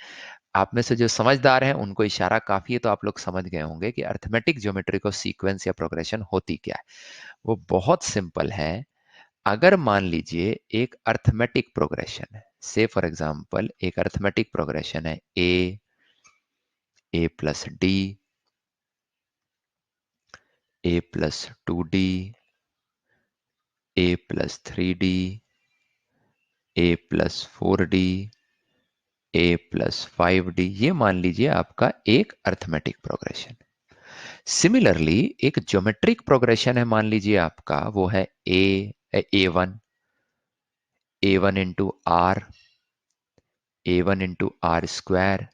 आप में से जो समझदार हैं उनको इशारा काफी है, तो आप लोग समझ गए होंगे कि अर्थमेटिक ज्योमेट्री को सीक्वेंस या प्रोग्रेशन होती क्या है। वो बहुत सिंपल है। अगर मान लीजिए एक अर्थमेटिक प्रोग्रेशन है, से फॉर एग्जांपल एक अर्थमेटिक प्रोग्रेशन है a plus d, a plus 2d, a plus 3d, a plus 4d, a plus 5d, ये मान लीजिए आपका एक अर्थमेटिक प्रोग्रेशन। सिमिलरली एक ज्योमेट्रिक प्रोग्रेशन है, मान लीजिए आपका वो है a one into r, a one into r square,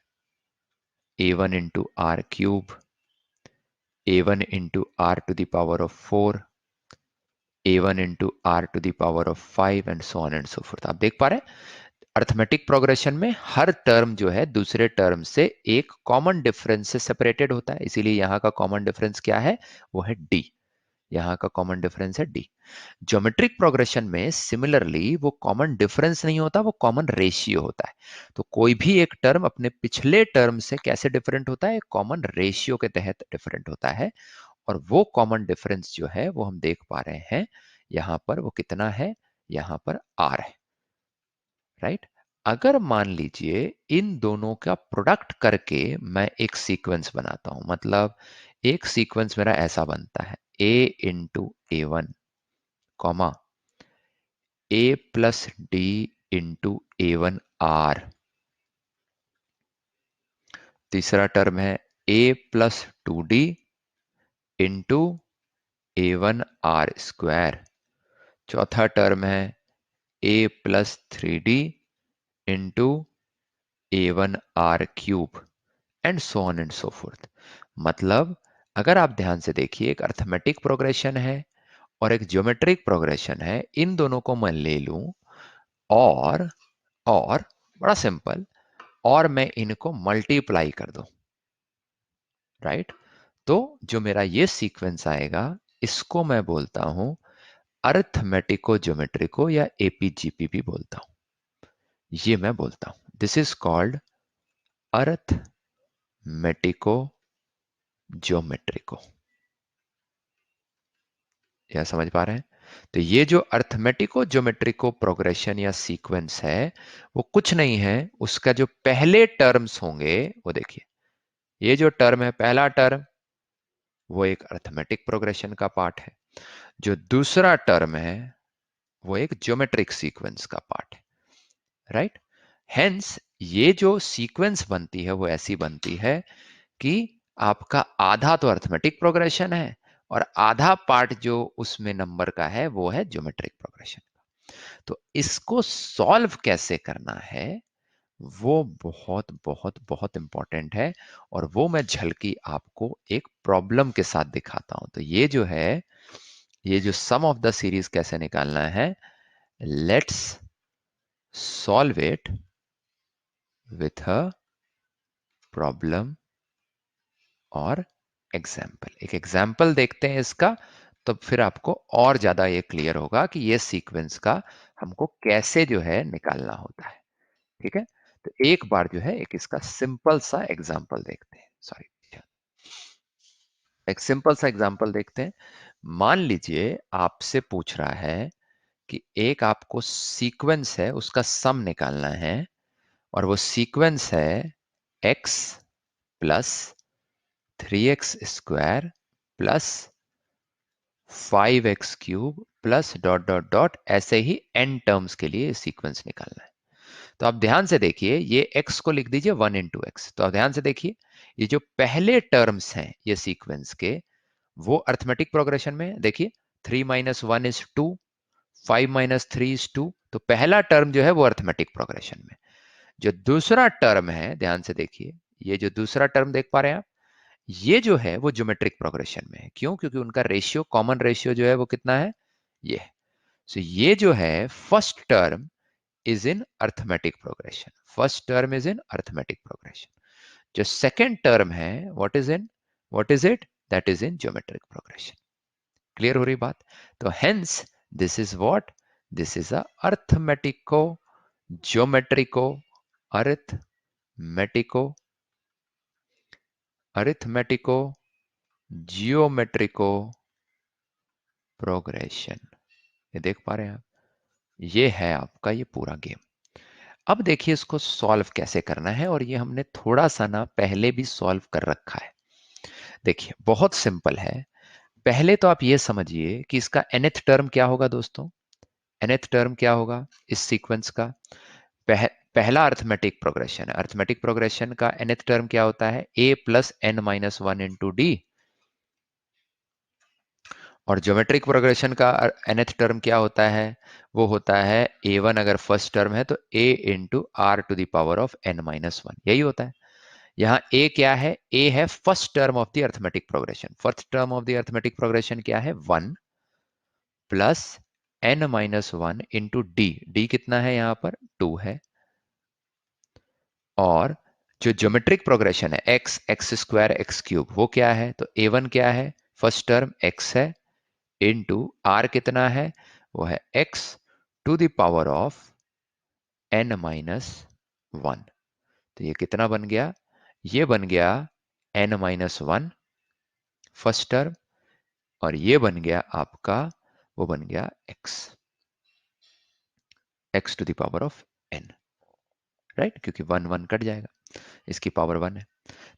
a one into r cube, a one into r to the power of 4, a one into r to the power of 5 and so on and so fourth. आप देख पा रहे हैं arithmetic progression में हर term जो है दूसरे term से एक कॉमन डिफरेंस से सेपरेटेड होता है, इसीलिए यहां का कॉमन डिफरेंस क्या है, वो है डी। यहां का कॉमन डिफरेंस है डी। ज्योमेट्रिक प्रोग्रेशन में सिमिलरली वो कॉमन डिफरेंस नहीं होता, वो कॉमन रेशियो होता है। तो कोई भी एक टर्म अपने पिछले टर्म से कैसे डिफरेंट होता है, कॉमन रेशियो के तहत डिफरेंट होता है। और वो कॉमन डिफरेंस जो है वो हम देख पा रहे हैं यहां पर, वो कितना है, यहां पर आर है, राइट। अगर मान लीजिए इन दोनों का प्रोडक्ट करके मैं एक सीक्वेंस बनाता हूं, मतलब एक सीक्वेंस मेरा ऐसा बनता है a into a one, comma a plus d into a one r, तीसरा टर्म है a plus 2d into a one r square, चौथा टर्म है a plus 3d into a one r cube and so on and so forth. मतलब अगर आप ध्यान से देखिए एक अर्थमेटिक प्रोग्रेशन है और एक ज्योमेट्रिक प्रोग्रेशन है, इन दोनों को मैं ले लूं और बड़ा सिंपल, और मैं इनको मल्टीप्लाई कर दूं, राइट। तो जो मेरा ये सीक्वेंस आएगा इसको मैं बोलता हूं अर्थमेटिको ज्योमेट्रिको या एपीजीपी भी बोलता हूं, ये मैं बोलता हूं दिस इज कॉल्ड अर्थमेटिको ज्योमेट्रिको। यह समझ पा रहे हैं? तो ये जो अर्थमेटिको ज्योमेट्रिको प्रोग्रेशन या सीक्वेंस है वो कुछ नहीं है, उसका जो पहले टर्म्स होंगे वो देखिए, ये जो टर्म है पहला टर्म वो एक अर्थमेटिक प्रोग्रेशन का पार्ट है, जो दूसरा टर्म है वो एक ज्योमेट्रिक सीक्वेंस का पार्ट है, राइट। हेंस ये जो सीक्वेंस बनती है वो ऐसी बनती है कि आपका आधा तो अर्थमेटिक प्रोग्रेशन है और आधा पार्ट जो उसमें नंबर का है वो है ज्योमेट्रिक प्रोग्रेशन। तो इसको सॉल्व कैसे करना है वो बहुत बहुत बहुत इंपॉर्टेंट है, और वो मैं झलकी आपको एक प्रॉब्लम के साथ दिखाता हूं। तो ये जो है, ये जो सम ऑफ द सीरीज कैसे निकालना है, let's solve it with a problem और एग्जाम्पल। एक एग्जाम्पल देखते हैं इसका, तो फिर आपको और ज्यादा ये क्लियर होगा कि ये सीक्वेंस का हमको कैसे जो है निकालना होता है, ठीक है। तो एक बार जो है एक इसका सिंपल सा एग्जाम्पल देखते हैं, सॉरी, एक सिंपल सा एग्जाम्पल देखते हैं। मान लीजिए आपसे पूछ रहा है कि एक आपको सीक्वेंस है उसका सम निकालना है, और वो सीक्वेंस है x plus 3x square plus 5x cube plus dot dot dot, ऐसे ही n टर्म्स के लिए सीक्वेंस निकालना है। तो आप ध्यान से देखिए, ये x को लिख दीजिए 1 इंटू एक्स। तो आप ध्यान से देखिए ये जो पहले टर्म्स हैं ये सीक्वेंस के, वो अर्थमेटिक प्रोग्रेशन में है। देखिए 3 माइनस 1 इज 2, 5 माइनस 3 इज 2, तो पहला टर्म जो है वो अर्थमेटिक प्रोग्रेशन में। जो दूसरा टर्म है, ध्यान से देखिए, ये जो दूसरा टर्म देख पा रहे हैं आप, ये जो है वो ज्योमेट्रिक प्रोग्रेशन में है। क्यों? क्योंकि उनका रेशियो, कॉमन रेशियो जो है वो कितना है, ये। सो ये जो है first term is in arithmetic progression, first term is in arithmetic progression. जो सेकेंड टर्म है what is in, what is it, that is in geometric progression. Clear हो रही बात? तो hence this is what, this is a arithmetico geometrico arithmetico arithmetico geometrico progression. ये देख पा रहे हैं आप, ये है आपका ये पूरा गेम। अब देखिए इसको सॉल्व कैसे करना है, और ये हमने थोड़ा सा ना पहले भी सॉल्व कर रखा है। देखिए बहुत सिंपल है। पहले तो आप ये समझिए कि इसका nth टर्म क्या होगा दोस्तों। nth टर्म क्या होगा इस सीक्वेंस का। पहला अर्थमेटिक प्रोग्रेशन है। अर्थमेटिक प्रोग्रेशन का nth टर्म क्या होता है, a plus n minus one into d. और ज्योमेट्रिक प्रोग्रेशन का nth टर्म क्या होता है, वो होता है a1 अगर फर्स्ट टर्म है तो a into r to the power of n minus one, यही होता है। यहाँ a क्या है, a है first term of the arithmetic progression. First term of the arithmetic progression क्या है, 1 plus n minus one into d. D कितना है यहाँ पर, 2 है। और जो ज्योमेट्रिक प्रोग्रेशन है x x square x cube, वो क्या है, तो a1 क्या है, फर्स्ट टर्म x है, इंटू आर कितना है, वो है x to the power of n minus one. तो ये कितना बन गया, ये बन गया n minus one first term, और ये बन गया आपका, वो बन गया x to the power of n, right, क्योंकि वन वन कट जाएगा, इसकी पावर वन है।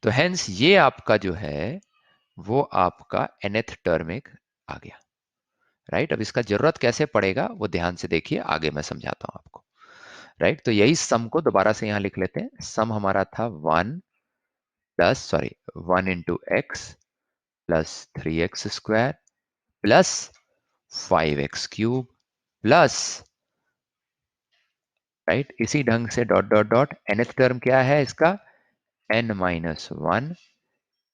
तो हेंस ये आपका जो है वो आपका nth टर्म एक आ गया, राइट। अब इसका जरूरत कैसे पड़ेगा वो ध्यान से देखिए, आगे मैं समझाता हूं आपको, राइट। तो यही सम को दोबारा से यहां लिख लेते हैं। सम हमारा था one into x plus three x square plus five x cube plus, right, इसी ढंग से dot dot dot nth term क्या है इसका, n minus one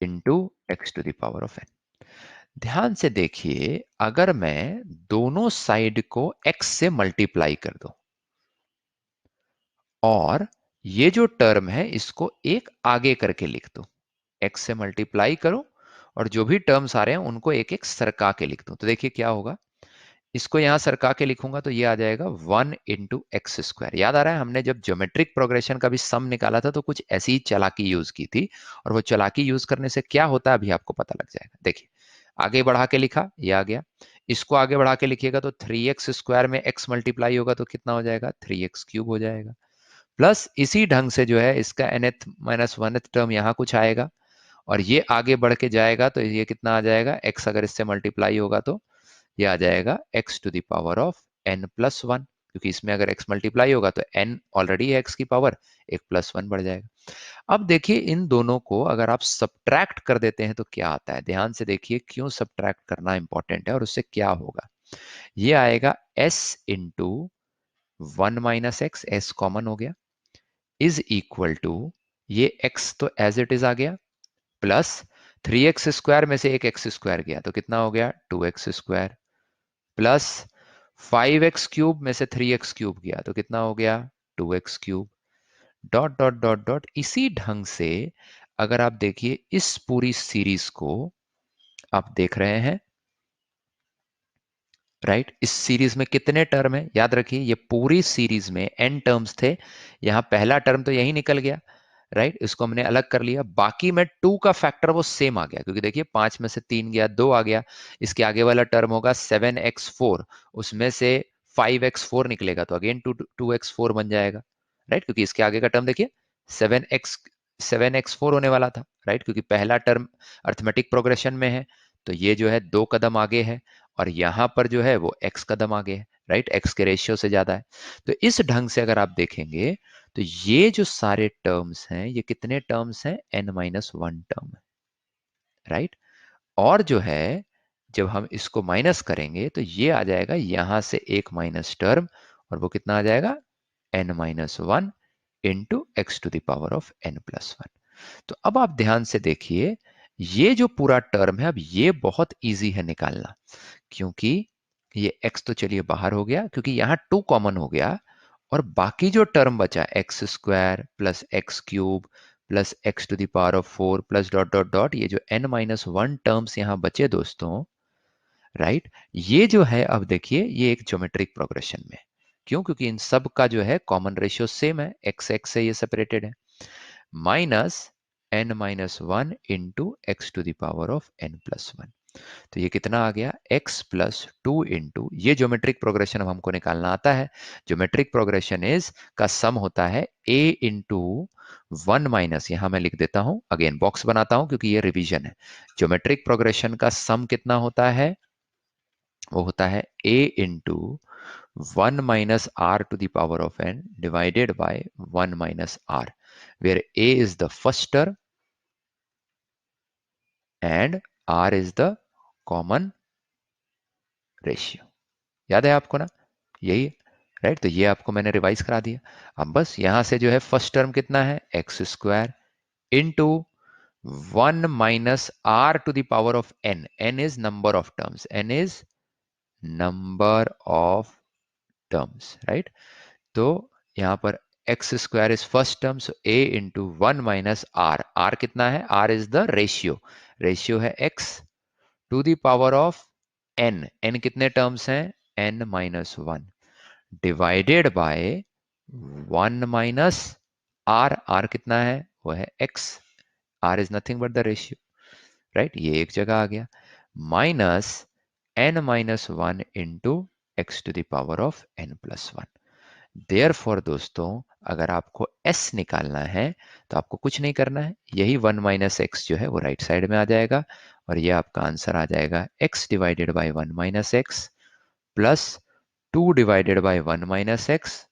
into x to the power of n। ध्यान से देखिए, अगर मैं दोनों साइड को x से मल्टीप्लाई कर दूं और ये जो टर्म है इसको एक आगे करके लिख दूं, x से मल्टीप्लाई करूं और जो भी टर्म्स आ रहे हैं उनको एक एक सरका के लिख दूं, तो देखिए क्या होगा। इसको यहां सरका के लिखूंगा तो ये आ जाएगा वन इंटू एक्स स्क्वायर। याद आ रहा है हमने जब ज्योमेट्रिक प्रोग्रेशन का भी सम निकाला था तो कुछ ऐसी ही चालाकी यूज की थी, और वो चालाकी यूज करने से क्या होता है अभी आपको पता लग जाएगा। देखिए आगे बढ़ा के लिखा, ये आ गया। इसको आगे बढ़ा के लिखिएगा तो थ्री एक्स स्क्वायर में एक्स मल्टीप्लाई होगा तो कितना हो जाएगा, थ्री एक्स क्यूब हो जाएगा। प्लस इसी ढंग से जो है इसका nth माइनस वन टर्म यहाँ कुछ आएगा, और ये आगे बढ़ के जाएगा तो ये कितना आ जाएगा, x अगर इससे मल्टीप्लाई होगा तो ये आ जाएगा x to the power of n plus one, क्योंकि इसमें अगर x मल्टीप्लाई होगा तो n ऑलरेडी है x की पावर, एक प्लस वन बढ़ जाएगा। अब देखिए इन दोनों को अगर आप सब्ट्रैक्ट कर देते हैं तो क्या आता है, ध्यान से देखिए क्यों सब्ट्रैक्ट करना इंपॉर्टेंट है और उससे क्या होगा। ये आएगा s into one minus x, S common हो गया, इज इक्वल टू ये x तो एज इट इज आ गया, प्लस थ्री एक्स स्क्वायर में से एक एक्स स्क्वायर गया तो कितना हो गया, two x square, plus five x cube में से थ्री एक्स क्यूब गया तो कितना हो गया, two x cube, dot dot dot dot. इसी ढंग से अगर आप देखिए इस पूरी सीरीज को आप देख रहे हैं, राइट, इस सीरीज में कितने टर्म है, याद रखिए ये पूरी सीरीज में n टर्म्स थे, यहां पहला टर्म तो यही निकल गया, राइट, इसको हमने अलग कर लिया। बाकी में टू का फैक्टर वो सेम आ गया, क्योंकि देखिए पांच में से तीन गया, दो आ गया। इसके आगे वाला टर्म होगा सेवन एक्स फोर, उसमें से फाइव एक्स फोर निकलेगा तो again two two x four बन जाएगा, राइट, क्योंकि इसके आगे का टर्म देखिए सेवन एक्स फोर होने वाला था, राइट, क्योंकि पहला टर्म अर्थमेटिक प्रोग्रेशन में है तो ये जो है दो कदम आगे है, और यहां पर जो है वो x कदम आगे है, राइट, x के रेशियो से ज्यादा है। तो इस ढंग से अगर आप देखेंगे तो ये जो सारे टर्म्स हैं ये कितने टर्म्स हैं, n minus one term, right. और जो है जब हम इसको माइनस करेंगे तो ये आ जाएगा यहां से एक माइनस टर्म, और वो कितना आ जाएगा, n minus one into x to the power of n plus one. तो अब आप ध्यान से देखिए, ये जो पूरा टर्म है अब ये बहुत इजी है निकालना, क्योंकि ये x तो चलिए बाहर हो गया क्योंकि यहां टू कॉमन हो गया, और बाकी जो टर्म बचा x square plus x cube plus x to the power of four plus dot dot dot, ये जो n माइनस वन टर्म्स यहां बचे दोस्तों, राइट, ये जो है अब देखिए ये एक ज्योमेट्रिक प्रोग्रेशन में, क्यों, क्योंकि इन सब का जो है कॉमन रेशियो सेम है, एक्स एक्स से ये सेपरेटेड है, minus n minus one into x to the power of n plus one. तो ये कितना आ गया, x प्लस टू इंटू, ये ज्योमेट्रिक प्रोग्रेशन हमको निकालना आता है। ज्योमेट्रिक प्रोग्रेशन इज का सम होता है a इंटू वन माइनस, यहां मैं लिख देता हूं, अगेन बॉक्स बनाता हूं क्योंकि ये रिवीजन है। ज्योमेट्रिक प्रोग्रेशन का सम कितना होता है, वो होता है a into one minus r to the power of n divided by one minus r, where a is the first term and r is the common ratio. याद है आपको ना, यही राइट। तो ये आपको मैंने रिवाइज करा दिया। अब बस यहां से जो है फर्स्ट टर्म कितना है, x square into one minus r to the power of n, n is number of terms, n is number of terms, right. तो यहां पर x square is first term, so a into one minus r, r कितना है, r is the ratio, ratio है x to the power of n, n कितने terms हैं, n minus one, divided by one minus r, r कितना है, वो है x, r is nothing but the ratio, right. ये एक जगह आ गया, minus n minus one into x to the power of n plus one. Therefore दोस्तों, अगर आपको s निकालना है तो आपको कुछ नहीं करना है, यही वन माइनस एक्स जो है वो राइट साइड में आ जाएगा, और ये आपका आंसर आ जाएगा x divided by one minus x plus two divided by one minus x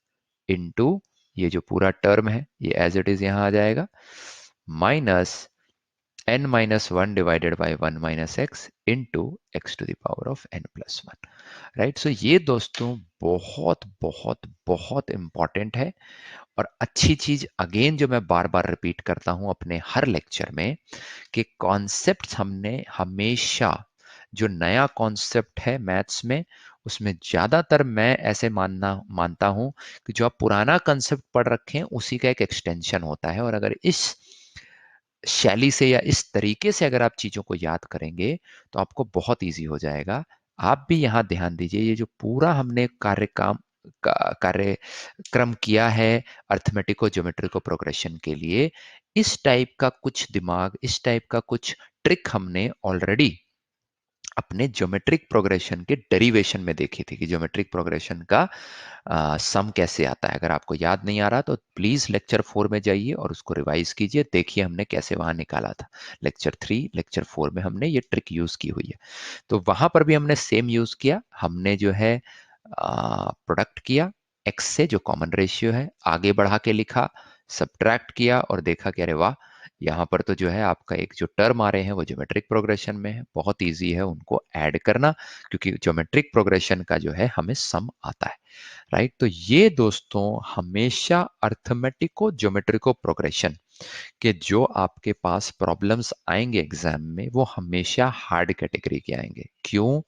into, ये जो पूरा टर्म है ये एज इट इज यहां आ जाएगा, minus n minus one divided by one minus x into x to the power of n plus one, right. So ये दोस्तों बहुत बहुत बहुत इंपॉर्टेंट है, और अच्छी चीज अगेन जो मैं बार बार रिपीट करता हूं अपने हर लेक्चर में, कि कॉन्सेप्ट हमने हमेशा, जो नया कॉन्सेप्ट है मैथ्स में, उसमें ज्यादातर मैं ऐसे मानता हूं कि जो आप पुराना कॉन्सेप्ट पढ़ रखे हैं उसी का एक एक्सटेंशन होता है, और अगर इस शैली से या इस तरीके से अगर आप चीजों को याद करेंगे तो आपको बहुत इजी हो जाएगा। आप भी यहां ध्यान दीजिए, ये जो पूरा हमने कार्यक्रम किया है अर्थमेटिक ज्योमेट्रिक प्रोग्रेशन के लिए, इस टाइप का कुछ दिमाग, इस टाइप का कुछ ट्रिक हमने ऑलरेडी अपने ज्योमेट्रिक प्रोग्रेशन के डेरिवेशन में देखी थी, कि ज्योमेट्रिक प्रोग्रेशन का सम कैसे आता है। अगर आपको याद नहीं आ रहा तो प्लीज लेक्चर 4 में जाइए और उसको रिवाइज कीजिए, देखिए हमने कैसे वहां निकाला था। लेक्चर 3, लेक्चर 4 में हमने ये ट्रिक यूज की हुई है, तो वहां पर भी हमने सेम यूज किया। हमने जो है प्रोडक्ट किया एक्स से, जो कॉमन रेशियो है, आगे बढ़ा के लिखा, सब्ट्रैक्ट किया और देखा कि अरे वाह, यहाँ पर तो जो है आपका एक जो टर्म आ रहे हैं वो ज्योमेट्रिक प्रोग्रेशन में है, बहुत इजी है उनको ऐड करना, क्योंकि ज्योमेट्रिक प्रोग्रेशन का जो है हमें सम आता है, राइट। तो ये दोस्तों हमेशा अर्थमेटिको ज्योमेट्रिको प्रोग्रेशन कि जो आपके पास प्रॉब्लम्स आएंगे एग्जाम में वो हमेशा हार्ड कैटेगरी के आएंगे। क्यों?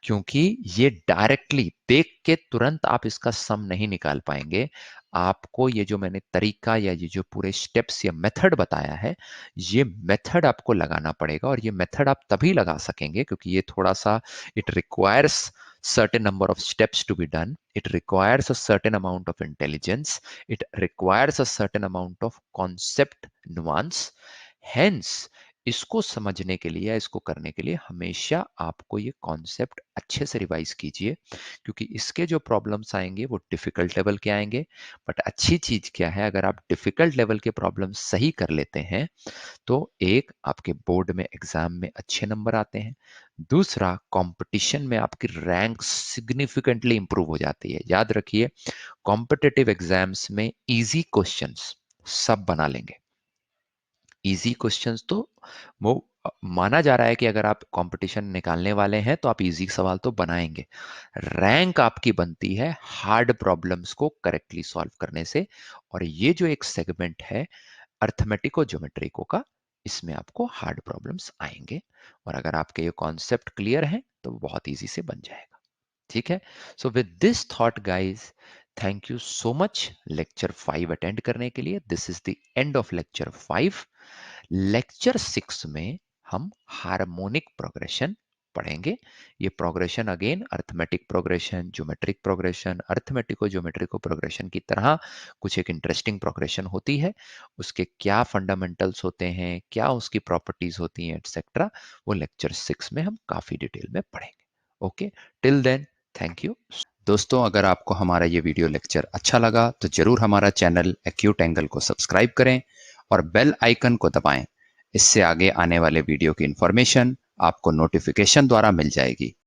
क्योंकि ये डायरेक्टली देख के तुरंत आप इसका सम नहीं निकाल पाएंगे। आपको ये जो मैंने तरीका या ये जो पूरे स्टेप्स या मेथड बताया है, ये मेथड आपको लगाना पड़ेगा, और ये मेथड आप तभी लगा सकेंगे क्योंकि ये थोड़ा सा, it requires certain number of steps to be done, it requires a certain amount of intelligence, it requires a certain amount of concept nuance, hence इसको समझने के लिए या इसको करने के लिए हमेशा आपको ये कॉन्सेप्ट अच्छे से रिवाइज कीजिए, क्योंकि इसके जो प्रॉब्लम्स आएंगे वो डिफिकल्ट लेवल के आएंगे। बट अच्छी चीज क्या है, अगर आप डिफिकल्ट लेवल के प्रॉब्लम सही कर लेते हैं तो एक, आपके बोर्ड में एग्जाम में अच्छे नंबर आते हैं, दूसरा कंपटीशन में आपकी रैंक सिग्निफिकेंटली इंप्रूव हो जाती है। याद रखिए, कॉम्पिटिटिव एग्जाम्स में इजी क्वेश्चंस सब बना लेंगे, इजी क्वेश्चंस तो वो माना जा रहा है कि अगर आप कंपटीशन निकालने वाले हैं तो आप इजी सवाल तो बनाएंगे। रैंक आपकी बनती है हार्ड प्रॉब्लम्स को करेक्टली सॉल्व करने से, और ये जो एक सेगमेंट है अर्थमेटिको ज्योमेट्रिको का, इसमें आपको हार्ड प्रॉब्लम्स आएंगे, और अगर आपके ये कॉन्सेप्ट क्लियर है तो वो बहुत इजी से बन जाएगा। ठीक है। So with this thought guys, thank you so much lecture 5 attend करने के लिए। This is the end of lecture 5। Lecture 6 में हम हार्मोनिक प्रोग्रेशन पढ़ेंगे। ये progression again arithmetic progression, geometric progression, arithmetico geometrico progression की तरह कुछ एक इंटरेस्टिंग प्रोग्रेशन होती है। उसके क्या फंडामेंटल्स होते हैं, क्या उसकी प्रॉपर्टीज होती हैं, एटसेट्रा, वो लेक्चर 6 में हम काफी डिटेल में पढ़ेंगे। Okay, till then thank you. दोस्तों, अगर आपको हमारा ये वीडियो लेक्चर अच्छा लगा तो जरूर हमारा चैनल एक्यूट एंगल को सब्सक्राइब करें और बेल आइकन को दबाएं। इससे आगे आने वाले वीडियो की इंफॉर्मेशन आपको नोटिफिकेशन द्वारा मिल जाएगी।